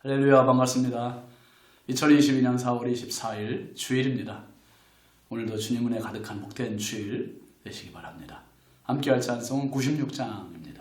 할렐루야, 반갑습니다. 2022년 4월 24일 주일입니다. 오늘도 주님 은혜 가득한 복된 주일 되시기 바랍니다. 함께 할 찬송은 96장입니다.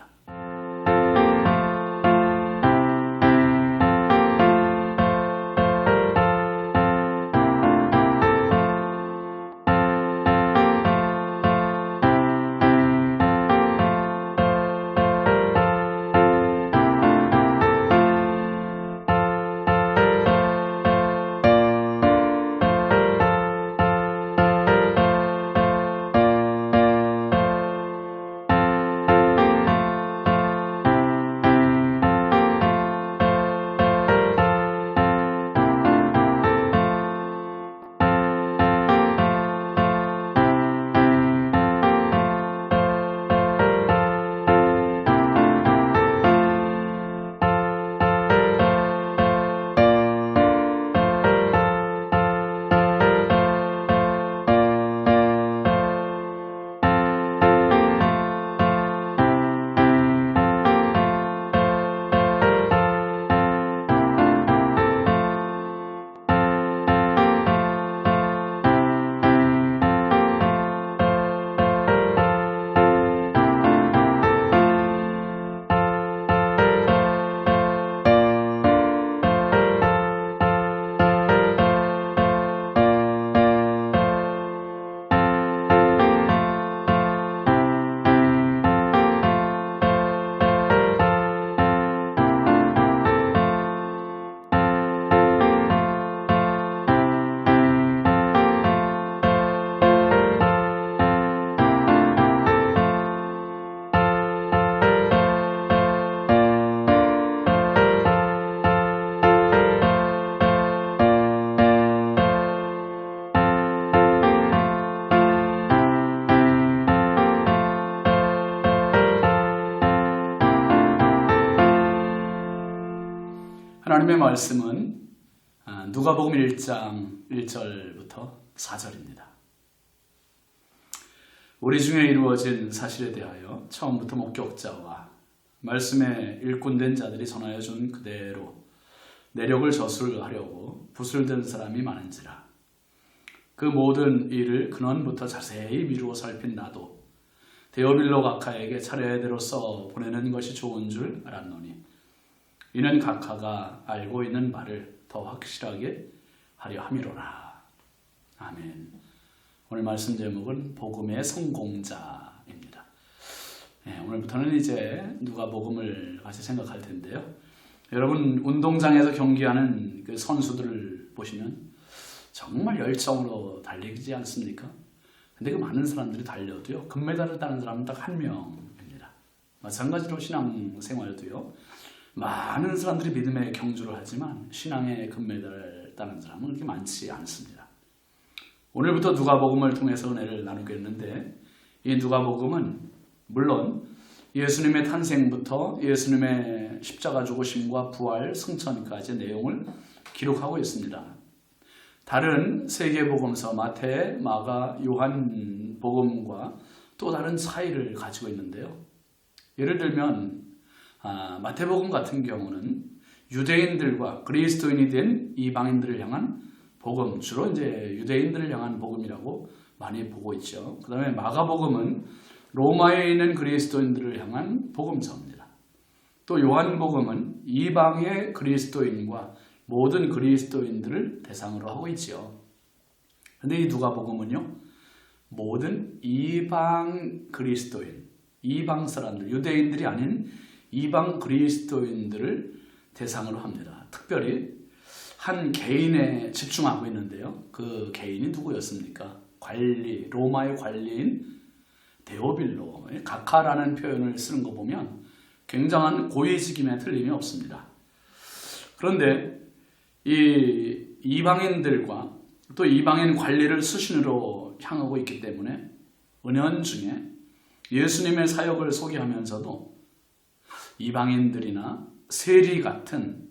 하나님의 말씀은 누가복음 1장 1절부터 4절입니다. 우리 중에 이루어진 사실에 대하여 처음부터 목격자와 말씀에 일꾼된 자들이 전하여 준 그대로 내력을 저술하려고 부술된 사람이 많은지라. 그 모든 일을 근원부터 자세히 미루어 살핀 나도 데오빌로 각하에게 차례대로 써 보내는 것이 좋은 줄 알았노니 이는 각하가 알고 있는 바를 더 확실하게 하려 함이로라. 아멘. 오늘 말씀 제목은 복음의 성공자입니다. 오늘부터는 이제 누가복음을 같이 생각할 텐데요. 여러분 운동장에서 경기하는 그 선수들을 보시면 정말 열정으로 달리지 않습니까? 근데 그 많은 사람들이 달려도요, 금메달을 따는 사람은 딱 한 명입니다. 마찬가지로 신앙생활도요, 많은 사람들이 믿음의 경주를 하지만 신앙의 금메달을 따는 사람은 그렇게 많지 않습니다. 오늘부터 누가복음을 통해서 은혜를 나누겠는데, 이 누가복음은 물론 예수님의 탄생부터 예수님의 십자가 죽으심과 부활, 승천까지의 내용을 기록하고 있습니다. 다른 세계복음서 마태, 마가, 요한 복음과 또 다른 차이를 가지고 있는데요. 예를 들면 마태복음 같은 경우는 유대인들과 그리스도인이 된 이방인들을 향한 복음, 주로 이제 유대인들을 향한 복음이라고 많이 보고 있죠. 그 다음에 마가복음은 로마에 있는 그리스도인들을 향한 복음서입니다. 또 요한복음은 이방의 그리스도인과 모든 그리스도인들을 대상으로 하고 있죠. 그런데 이 누가복음은요, 모든 이방 그리스도인, 이방 사람들, 유대인들이 아닌 이방 그리스도인들을 대상으로 합니다. 특별히 한 개인에 집중하고 있는데요. 그 개인이 누구였습니까? 로마의 관리인 데오빌로, 각하라는 표현을 쓰는 거 보면 굉장한 고위직임에 틀림이 없습니다. 그런데 이 이방인들과 또 이방인 관리를 수신으로 향하고 있기 때문에 은연중에 예수님의 사역을 소개하면서도 이방인들이나 세리 같은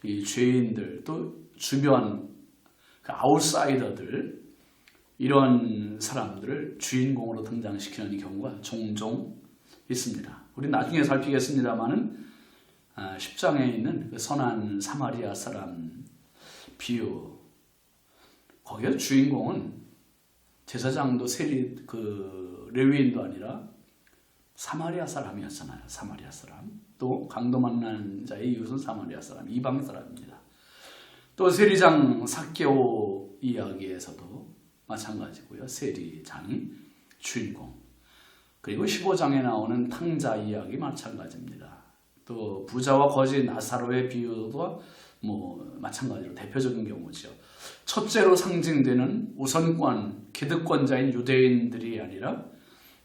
이 죄인들, 또 주변 그 아웃사이더들, 이런 사람들을 주인공으로 등장시키는 경우가 종종 있습니다. 우리 나중에 살피겠습니다만은 10장에 있는 그 선한 사마리아 사람 비유, 거기에 주인공은 제사장도 레위인도 아니라 사마리아 사람이었잖아요. 사마리아 사람. 또 강도 만난 자의 이웃은 사마리아 사람, 이방 사람입니다. 또 세리장 삭개오 이야기에서도 마찬가지고요. 세리장이 주인공. 그리고 15장에 나오는 탕자 이야기 마찬가지입니다. 또 부자와 거지 나사로의 비유도 마찬가지로 대표적인 경우죠. 첫째로 상징되는 우선권, 기득권자인 유대인들이 아니라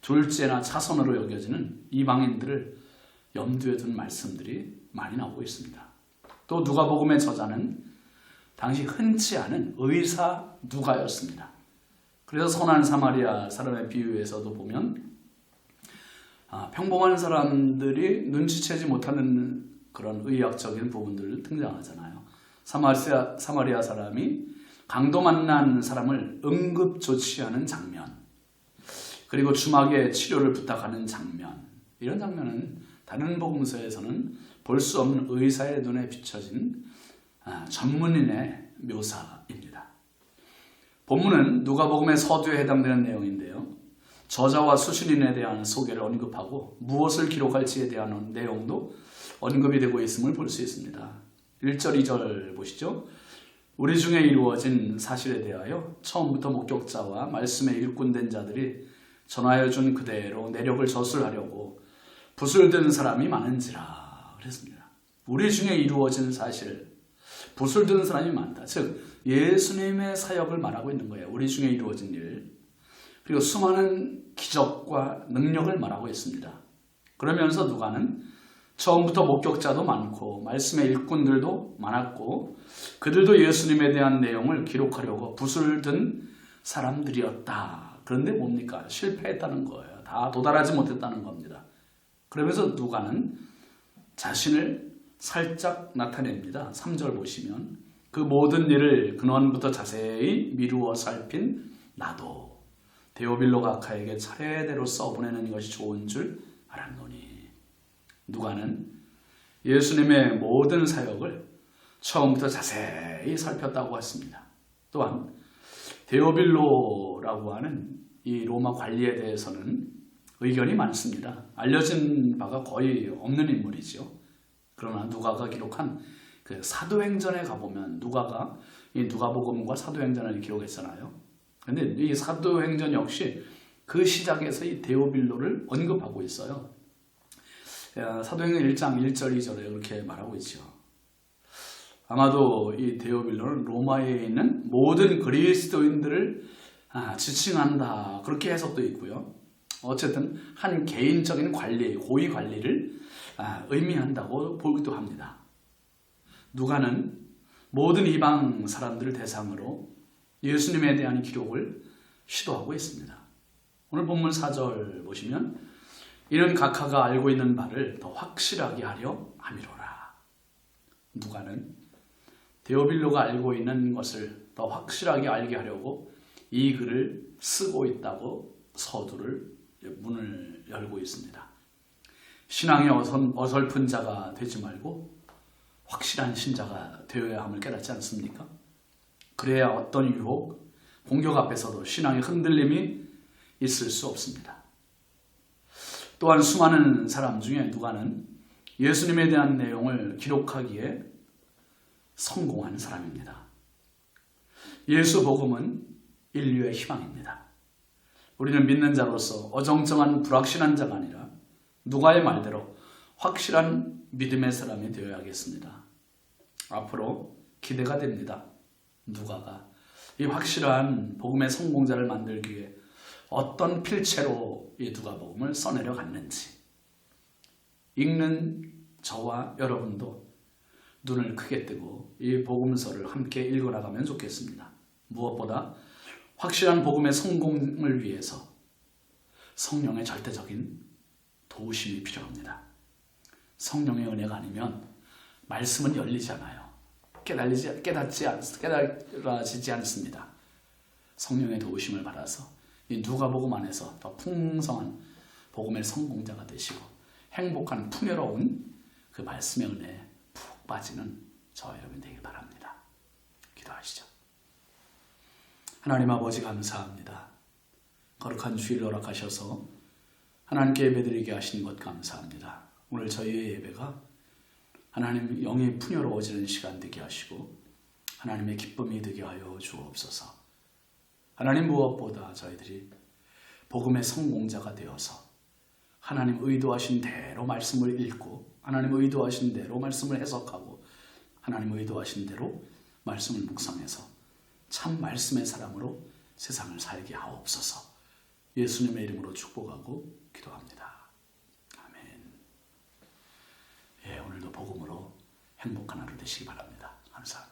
둘째나 차선으로 여겨지는 이방인들을 염두에 둔 말씀들이 많이 나오고 있습니다. 또 누가복음의 저자는 당시 흔치 않은 의사 누가였습니다. 그래서 선한 사마리아 사람의 비유에서도 보면 평범한 사람들이 눈치채지 못하는 그런 의학적인 부분들을 등장하잖아요. 사마리아 사람이 강도 만난 사람을 응급 조치하는 장면, 그리고 주막에 치료를 부탁하는 장면, 이런 장면은 다른 복음서에서는 볼 수 없는 의사의 눈에 비춰진 전문인의 묘사입니다. 본문은 누가복음의 서두에 해당되는 내용인데요. 저자와 수신인에 대한 소개를 언급하고 무엇을 기록할지에 대한 내용도 언급이 되고 있음을 볼 수 있습니다. 1절, 2절 보시죠. 우리 중에 이루어진 사실에 대하여 처음부터 목격자와 말씀에 일꾼된 자들이 전하여 준 그대로 내력을 저술하려고 붓을 든 사람이 많은지라 그랬습니다. 우리 중에 이루어진 사실, 붓을 든 사람이 많다. 즉 예수님의 사역을 말하고 있는 거예요. 우리 중에 이루어진 일, 그리고 수많은 기적과 능력을 말하고 있습니다. 그러면서 누가는 처음부터 목격자도 많고 말씀의 일꾼들도 많았고 그들도 예수님에 대한 내용을 기록하려고 붓을 든 사람들이었다. 그런데 뭡니까? 실패했다는 거예요. 다 도달하지 못했다는 겁니다. 그러면서 누가는 자신을 살짝 나타냅니다. 3절 보시면 그 모든 일을 근원부터 자세히 미루어 살핀 나도 데오빌로 각하에게 차례대로 써보내는 것이 좋은 줄 알았노니. 누가는 예수님의 모든 사역을 처음부터 자세히 살폈다고 했습니다. 또한 데오빌로라고 하는 이 로마 관리에 대해서는 의견이 많습니다. 알려진 바가 거의 없는 인물이죠. 그러나 누가가 기록한 그 사도행전에 가보면 누가가 이 누가복음과 사도행전을 기록했잖아요. 그런데 이 사도행전 역시 그 시작에서 이 데오빌로를 언급하고 있어요. 사도행전 1장 1절 2절에 이렇게 말하고 있죠. 아마도 이 데오빌로는 로마에 있는 모든 그리스도인들을 지칭한다, 그렇게 해석도 있고요. 어쨌든 한 개인적인 관리, 고위 관리를 의미한다고 보기도 합니다. 누가는 모든 이방 사람들을 대상으로 예수님에 대한 기록을 시도하고 있습니다. 오늘 본문 4절 보시면 이는 각하가 알고 있는 바를 더 확실하게 하려 함이로라. 누가는 데오빌로가 알고 있는 것을 더 확실하게 알게 하려고 이 글을 쓰고 있다고 서두를 문을 열고 있습니다. 신앙의 어설픈 자가 되지 말고 확실한 신자가 되어야 함을 깨닫지 않습니까? 그래야 어떤 유혹, 공격 앞에서도 신앙의 흔들림이 있을 수 없습니다. 또한 수많은 사람 중에 누가는 예수님에 대한 내용을 기록하기에 성공한 사람입니다. 예수 복음은 인류의 희망입니다. 우리는 믿는 자로서 어정쩡한 불확실한 자가 아니라 누가의 말대로 확실한 믿음의 사람이 되어야겠습니다. 앞으로 기대가 됩니다. 누가가 이 확실한 복음의 성공자를 만들기 위해 어떤 필체로 이 누가복음을 써내려 갔는지, 읽는 저와 여러분도 눈을 크게 뜨고 이 복음서를 함께 읽어나가면 좋겠습니다. 무엇보다 확실한 복음의 성공을 위해서 성령의 절대적인 도우심이 필요합니다. 성령의 은혜가 아니면 말씀은 열리지 않아요. 깨달아지지 않습니다. 성령의 도우심을 받아서 이 누가복음 안에서 더 풍성한 복음의 성공자가 되시고 행복한 풍요로운 그 말씀의 은혜에 푹 빠지는 저와 여러분 되길 바랍니다. 기도하시죠. 하나님 아버지 감사합니다. 거룩한 주일 허락하셔서 하나님께 예배드리게 하시는 것 감사합니다. 오늘 저희의 예배가 하나님 영이 풍요로워지는 시간 되게 하시고 하나님의 기쁨이 되게 하여 주옵소서. 하나님 무엇보다 저희들이 복음의 성공자가 되어서 하나님 의도하신 대로 말씀을 읽고 하나님 의도하신 대로 말씀을 해석하고 하나님 의도하신 대로 말씀을 묵상해서 참 말씀의 사람으로 세상을 살게 하옵소서. 예수님의 이름으로 축복하고 기도합니다. 아멘. 예, 오늘도 복음으로 행복한 하루 되시기 바랍니다. 감사합니다.